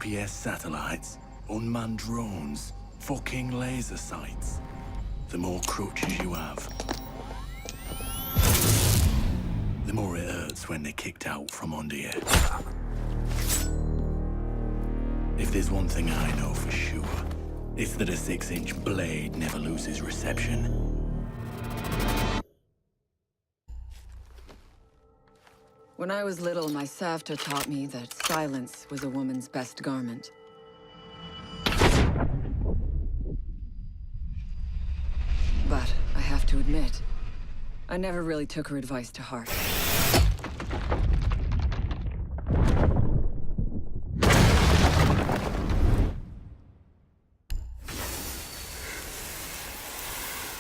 GPS satellites, unmanned drones, fucking laser sights. The more crutches you have, the more it hurts when they're kicked out from under you. If there's one thing I know for sure, it's that a 6-inch blade never loses reception. When I was little, my Savta taught me that silence was a woman's best garment. But I have to admit, I never really took her advice to heart.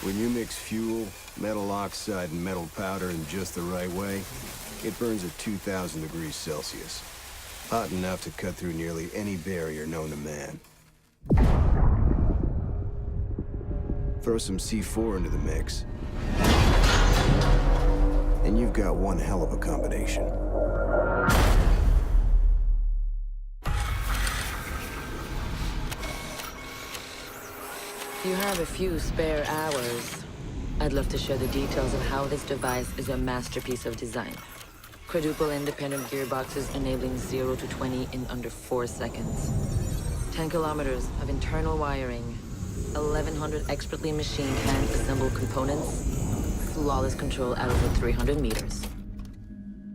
When you mix fuel, metal oxide, and metal powder in just the right way, it burns at 2,000 degrees Celsius. Hot enough to cut through nearly any barrier known to man. Throw some C4 into the mix, and you've got one hell of a combination. If you have a few spare hours, I'd love to share the details of how this device is a masterpiece of design. Quadruple independent gearboxes enabling 0 to 20 in under 4 seconds. 10 kilometers of internal wiring, 1,100 expertly machined hand-assembled components, flawless control at over 300 meters.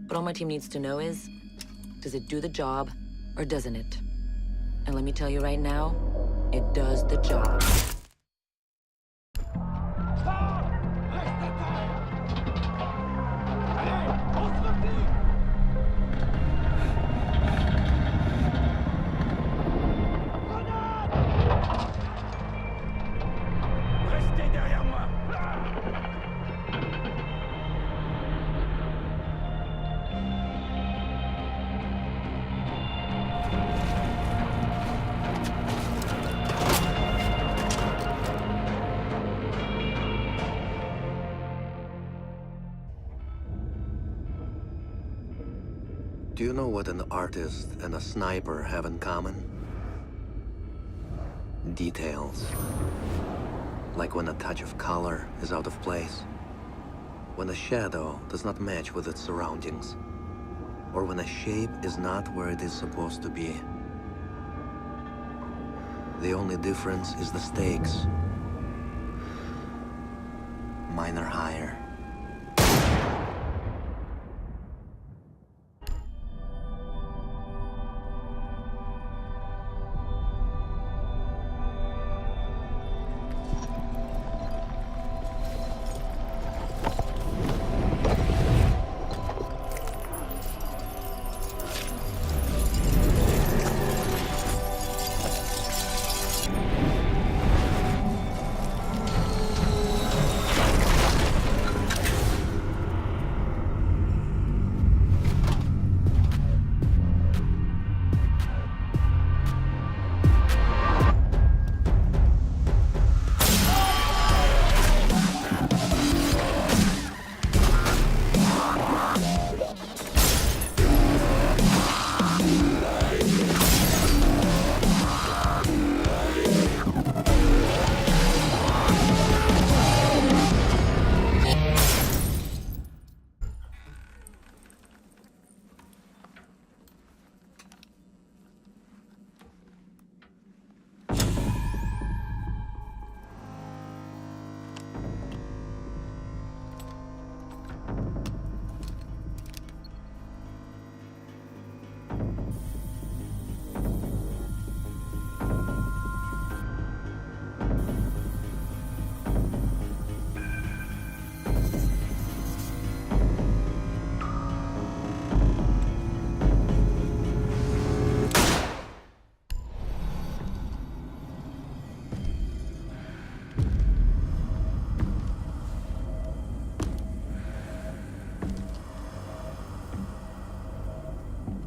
What all my team needs to know is, does it do the job, or doesn't it? And let me tell you right now, it does the job. Do you know what an artist and a sniper have in common? Details. Like when a touch of color is out of place, when a shadow does not match with its surroundings, or when a shape is not where it is supposed to be. The only difference is the stakes. Mine are higher.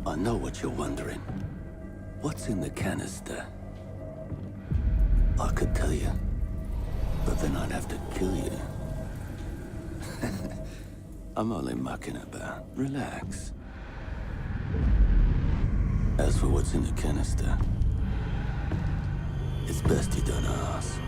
I know what you're wondering. What's in the canister? I could tell you, but then I'd have to kill you. I'm only mucking about. Relax. As for what's in the canister, it's best you don't ask.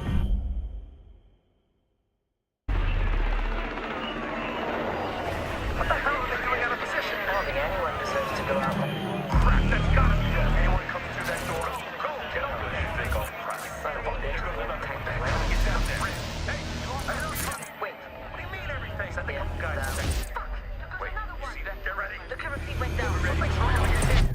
What the hell are they doing out of position? I don't think anyone deserves to go out. Crap, that's gotta be it. Anyone comes through that door, go, get up there. You think, oh, crap. Son of a bitch, You're we're gonna gonna take take that. the Get down there. Hey, I heard something. Wait. What do you mean everything? I think Yeah, a guys that- said. Fuck. Wait, you see that? Get ready. The current feed went down. Ready? Get hit.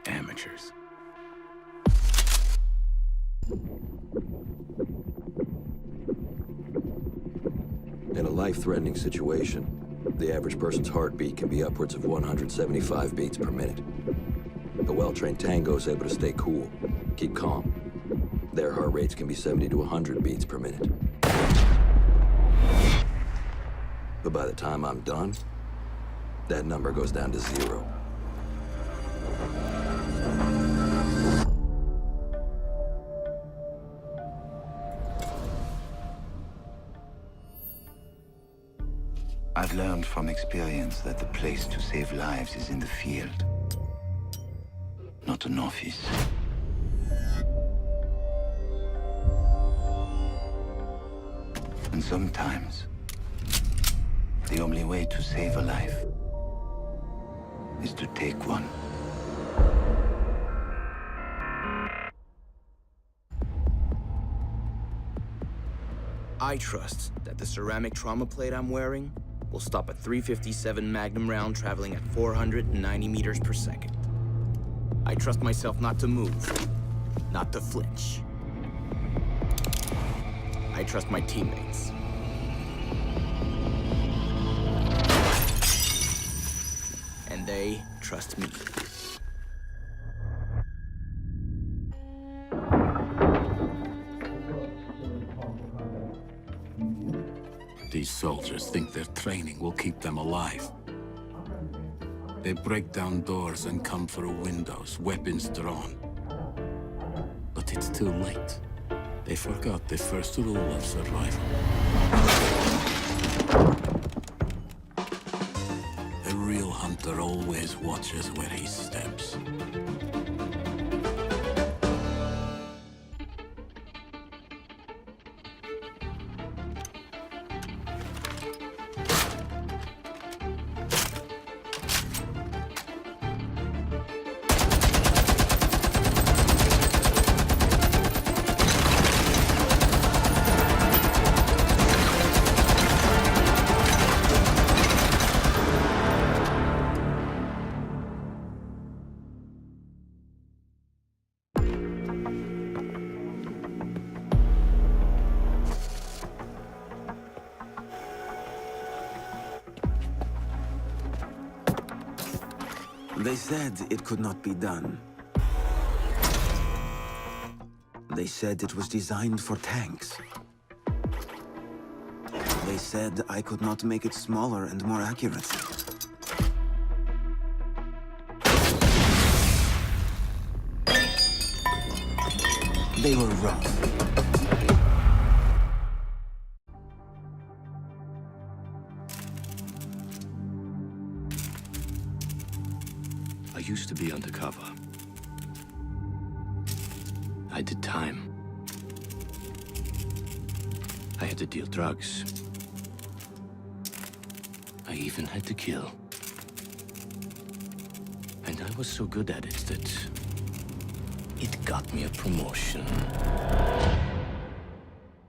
Amateurs. In a life-threatening situation, the average person's heartbeat can be upwards of 175 beats per minute. A well-trained tango is able to stay cool, keep calm. Their heart rates can be 70 to 100 beats per minute. But by the time I'm done, that number goes down to 0. I've learned from experience that the place to save lives is in the field, not an office. And sometimes, the only way to save a life is to take one. I trust that the ceramic trauma plate I'm wearing will stop a .357 Magnum round traveling at 490 meters per second. I trust myself not to move, not to flinch. I trust my teammates. And they trust me. These soldiers think their training will keep them alive. They break down doors and come through windows, weapons drawn. But it's too late. They forgot the first rule of survival. A real hunter always watches where he steps. They said it could not be done. They said it was designed for tanks. They said I could not make it smaller and more accurate. They were wrong. I used to be undercover. I did time. I had to deal drugs. I even had to kill. And I was so good at it that it got me a promotion.